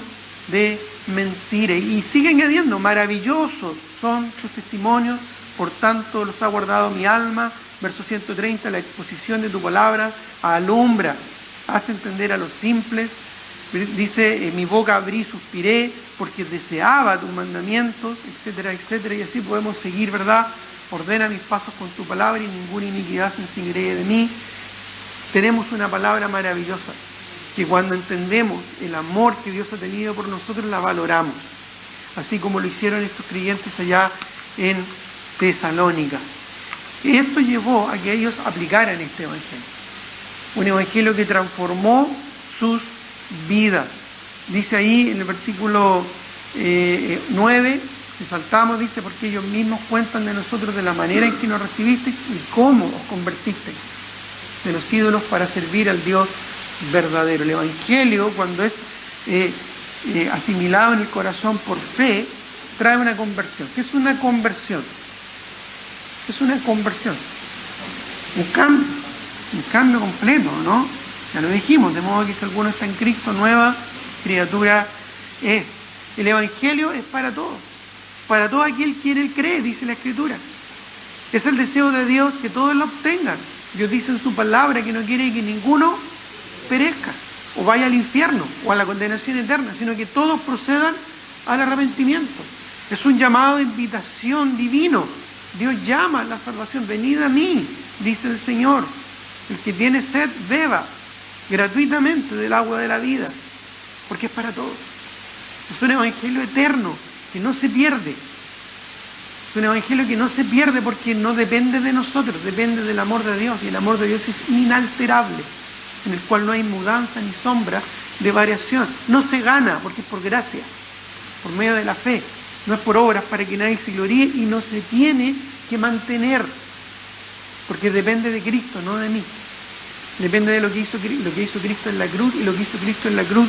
de mentira. Y sigue añadiendo, maravillosos son tus testimonios, por tanto los ha guardado mi alma. Verso 130, la exposición de tu palabra alumbra, hace entender a los simples. Dice, en mi boca abrí y suspiré, porque deseaba tus mandamientos, etcétera, etcétera. Y así podemos seguir, ¿verdad? Ordena mis pasos con tu palabra y ninguna iniquidad se enseñoree de mí. Tenemos una palabra maravillosa, que cuando entendemos el amor que Dios ha tenido por nosotros, la valoramos. Así como lo hicieron estos creyentes allá en Tesalónica. Y esto llevó a que ellos aplicaran este evangelio. Un evangelio que transformó sus vidas. Dice ahí en el versículo 9, si saltamos, dice, porque ellos mismos cuentan de nosotros de la manera en que nos recibisteis y cómo os convertisteis de los ídolos para servir al Dios verdadero. El evangelio, cuando es asimilado en el corazón por fe, trae una conversión. ¿Qué es una conversión? Es una conversión, un cambio completo, ¿no? Ya lo dijimos, de modo que si alguno está en Cristo, nueva criatura es. El evangelio es para todos, para todo aquel que en él cree, dice la Escritura. Es el deseo de Dios que todos lo obtengan. Dios dice en su palabra que no quiere que ninguno perezca o vaya al infierno o a la condenación eterna, sino que todos procedan al arrepentimiento. Es un llamado de invitación divino. Dios llama a la salvación. Venid a mí, dice el Señor. El que tiene sed, beba gratuitamente del agua de la vida, porque es para todos. Es un evangelio eterno que no se pierde. Es un evangelio que no se pierde porque no depende de nosotros, depende del amor de Dios, y el amor de Dios es inalterable, en el cual no hay mudanza ni sombra de variación. No se gana porque es por gracia, por medio de la fe. No es por obras para que nadie se gloríe, y no se tiene que mantener, porque depende de Cristo, no de mí. Depende de lo que hizo Cristo en la cruz, y lo que hizo Cristo en la cruz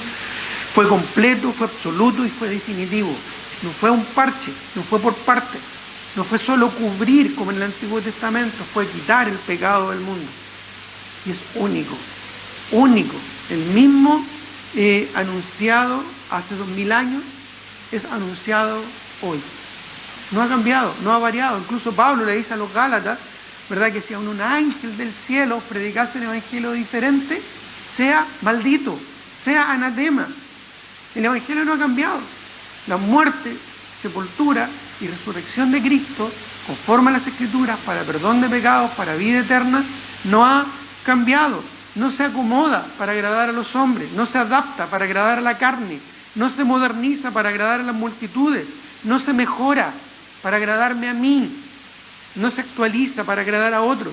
fue completo, fue absoluto y fue definitivo. No fue un parche, no fue por partes, no fue solo cubrir como en el Antiguo Testamento, fue quitar el pecado del mundo. Y es único, único. El mismo anunciado hace 2000 años es anunciado hoy. No ha cambiado, no ha variado. Incluso Pablo le dice a los Gálatas, ¿verdad?, que si aún un ángel del cielo predicase un evangelio diferente, sea maldito, sea anatema. El evangelio no ha cambiado. La muerte, sepultura y resurrección de Cristo, conforme a las Escrituras, para perdón de pecados, para vida eterna, no ha cambiado. No se acomoda para agradar a los hombres, no se adapta para agradar a la carne, no se moderniza para agradar a las multitudes, no se mejora para agradarme a mí, no se actualiza para agradar a otros.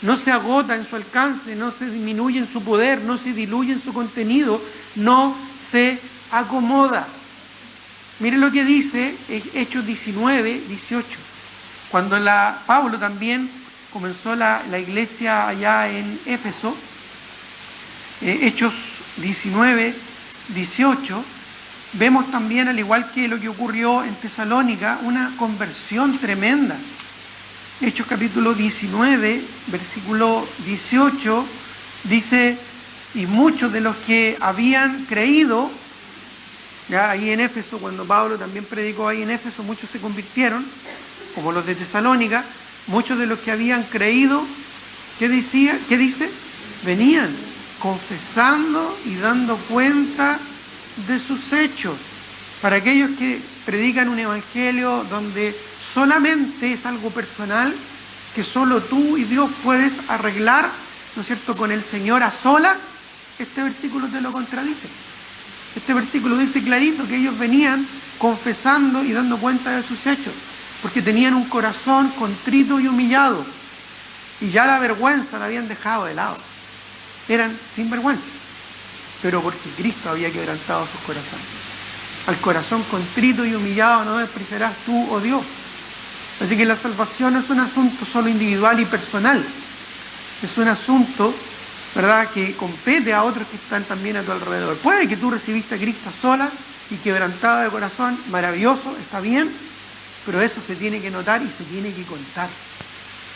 no se agota en su alcance, no se disminuye en su poder, no se diluye en su contenido, no se acomoda. Miren lo que dice Hechos 19, 18. Cuando Pablo también comenzó la iglesia allá en Éfeso, Hechos 19, 18, vemos también, al igual que lo que ocurrió en Tesalónica, una conversión tremenda. Hechos capítulo 19, versículo 18, dice: y muchos de los que habían creído, ya ahí en Éfeso, cuando Pablo también predicó ahí en Éfeso, muchos se convirtieron, como los de Tesalónica. Muchos de los que habían creído, ¿qué dice? Venían confesando y dando cuenta de sus hechos. Para aquellos que predican un evangelio donde solamente es algo personal, que solo tú y Dios puedes arreglar, ¿no es cierto?, con el Señor a solas, este versículo te lo contradice. Este versículo dice clarito que ellos venían confesando y dando cuenta de sus hechos, porque tenían un corazón contrito y humillado, y ya la vergüenza la habían dejado de lado. Eran sin vergüenza, pero porque Cristo había quebrantado sus corazones. Al corazón contrito y humillado no despreciarás tú, oh Dios. Así que la salvación no es un asunto solo individual y personal, es un asunto, ¿verdad?, que compete a otros que están también a tu alrededor. Puede que tú recibiste a Cristo sola y quebrantado de corazón, maravilloso, está bien, pero eso se tiene que notar y se tiene que contar.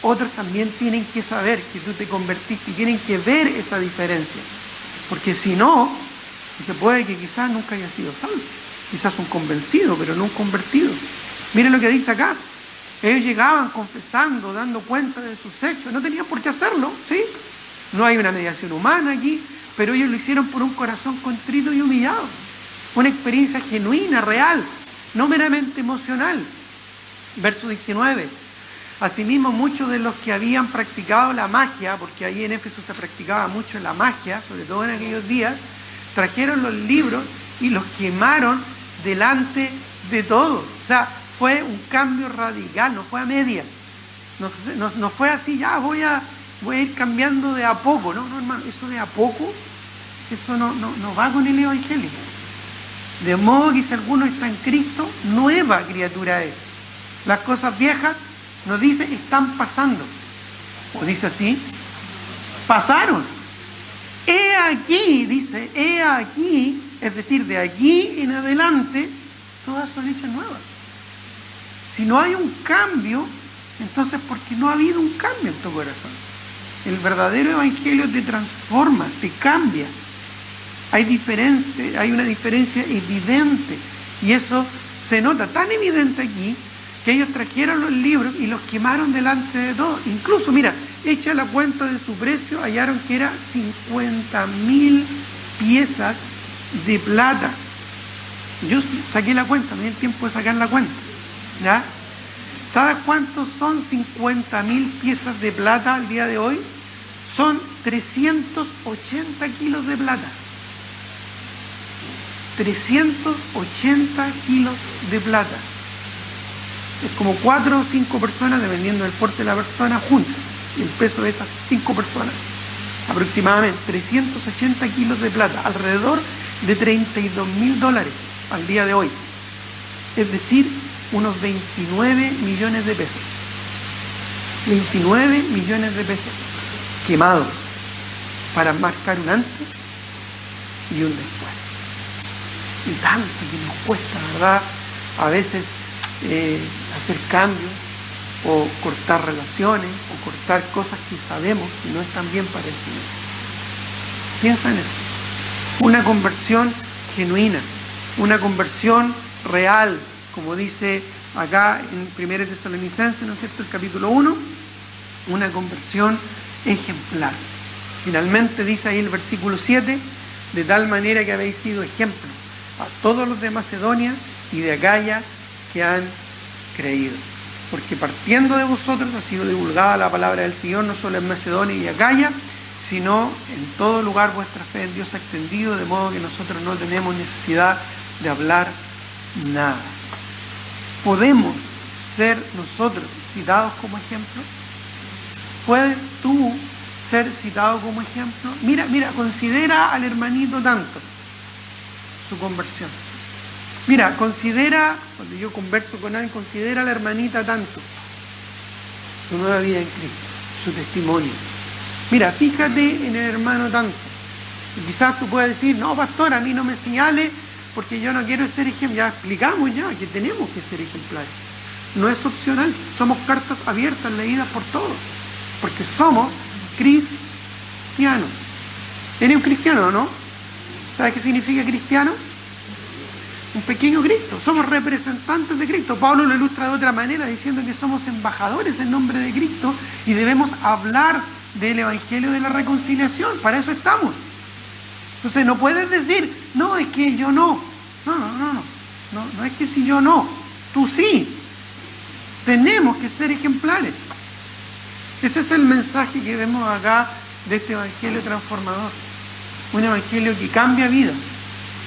Otros también tienen que saber que tú te convertiste y tienen que ver esa diferencia, porque si no, se puede que quizás nunca haya sido salvo, quizás un convencido, pero no un convertido. Miren lo que dice acá: ellos llegaban confesando, dando cuenta de sus hechos, no tenían por qué hacerlo, ¿sí? No hay una mediación humana aquí, pero ellos lo hicieron por un corazón contrito y humillado, una experiencia genuina, real, no meramente emocional. Verso 19: asimismo muchos de los que habían practicado la magia, porque ahí en Éfeso se practicaba mucho la magia, sobre todo en aquellos días, trajeron los libros y los quemaron delante de todos. O sea, fue un cambio radical, no fue a medias, no fue así, ya voy a ir cambiando de a poco. No, hermano, eso de a poco, eso no va con el evangelio. De modo que si alguno está en Cristo, nueva criatura es. Las cosas viejas, nos dice, están pasando. O dice así, pasaron. He aquí, dice, he aquí, es decir, de aquí en adelante, todas son hechas nuevas. Si no hay un cambio, entonces porque no ha habido un cambio en tu corazón. El verdadero evangelio te transforma, te cambia. Hay una diferencia evidente, y eso se nota tan evidente aquí que ellos trajeron los libros y los quemaron delante de todos. Incluso, mira, hecha la cuenta de su precio, hallaron que era 50.000 piezas de plata. Yo saqué la cuenta, me di el tiempo de sacar la cuenta, ¿ya? ¿Sabes cuántos son 50.000 piezas de plata al día de hoy? Son 380 kilos de plata. 380 kilos de plata. Es como 4 o 5 personas, dependiendo del porte de la persona, juntas. Y el peso de esas 5 personas, aproximadamente 380 kilos de plata, alrededor de $32.000 al día de hoy. Es decir, unos 29 millones de pesos. 29 millones de pesos quemados para marcar un antes y un después. Y tanto que nos cuesta, ¿verdad?, a veces hacer cambios, o cortar relaciones, o cortar cosas que sabemos que no están bien para el Señor. Piensa en eso. Una conversión genuina, una conversión real, como dice acá en 1 Tesalonicenses, ¿no es cierto?, el capítulo 1, una conversión ejemplar. Finalmente dice ahí el versículo 7, de tal manera que habéis sido ejemplo a todos los de Macedonia y de Acaya que han creído. Porque partiendo de vosotros ha sido divulgada la palabra del Señor, no solo en Macedonia y Acaya, sino en todo lugar vuestra fe en Dios ha extendido, de modo que nosotros no tenemos necesidad de hablar nada. ¿Podemos ser nosotros citados como ejemplo? ¿Puedes tú ser citado como ejemplo? Mira, considera al hermanito tanto, su conversión. Mira, considera, cuando yo converso con alguien, considera a la hermanita tanto, su nueva vida en Cristo, su testimonio. Mira, fíjate en el hermano tanto. Y quizás tú puedas decir, no, pastor, a mí no me señale porque yo no quiero ser ejemplo. Ya explicamos ya que tenemos que ser ejemplares. No es opcional, somos cartas abiertas, leídas por todos, porque somos cristianos. ¿Eres un cristiano o no? ¿Sabes qué significa cristiano? Un pequeño Cristo. Somos representantes de Cristo. Pablo lo ilustra de otra manera, diciendo que somos embajadores en nombre de Cristo y debemos hablar del Evangelio de la reconciliación. Para eso estamos. Entonces no puedes decir, no, es que yo no. No es que si yo no, tú sí. Tenemos que ser ejemplares. Ese es el mensaje que vemos acá de este Evangelio transformador. Un Evangelio que cambia vida.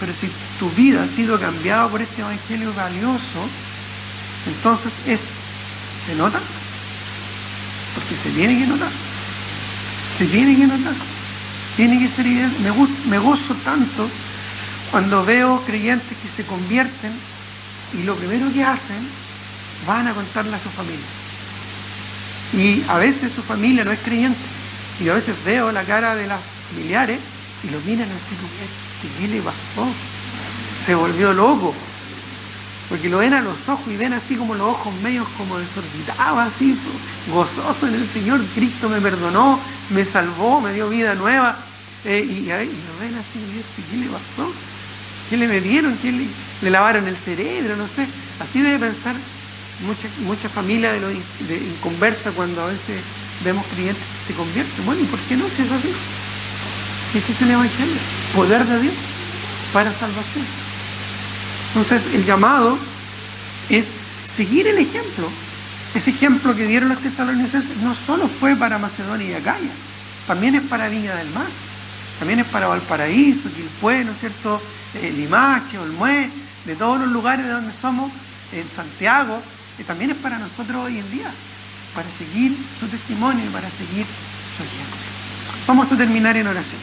Pero si tu vida ha sido cambiada por este Evangelio valioso, entonces ¿se nota? Porque se tiene que notar. Se tiene que notar. Tiene que ser evidente. Me gozo tanto cuando veo creyentes que se convierten y lo primero que hacen, van a contarle a su familia. Y a veces su familia no es creyente. Y a veces veo la cara de las familiares y lo miran así como, ¿qué le pasó? Se volvió loco. Porque lo ven a los ojos y ven así como los ojos medios como desorbitados, así, gozoso en el Señor. Cristo me perdonó, me salvó, me dio vida nueva. Y lo ven así, ¿qué le pasó? ¿Qué le metieron? ¿Qué le lavaron el cerebro? No sé. Así debe pensar mucha familia de inconversa cuando a veces vemos creyentes que se convierten. Bueno, ¿y por qué no? Si es así. Ese es el Evangelio. Poder de Dios para salvación. Entonces, el llamado es seguir el ejemplo. Ese ejemplo que dieron los tesalonicenses no solo fue para Macedonia y Acaya, también es para Viña del Mar, también es para Valparaíso, Quilpué, ¿no es cierto? Limache, Olmué, de todos los lugares de donde somos, en Santiago, también es para nosotros hoy en día, para seguir su testimonio y para seguir su ejemplo. Vamos a terminar en oración.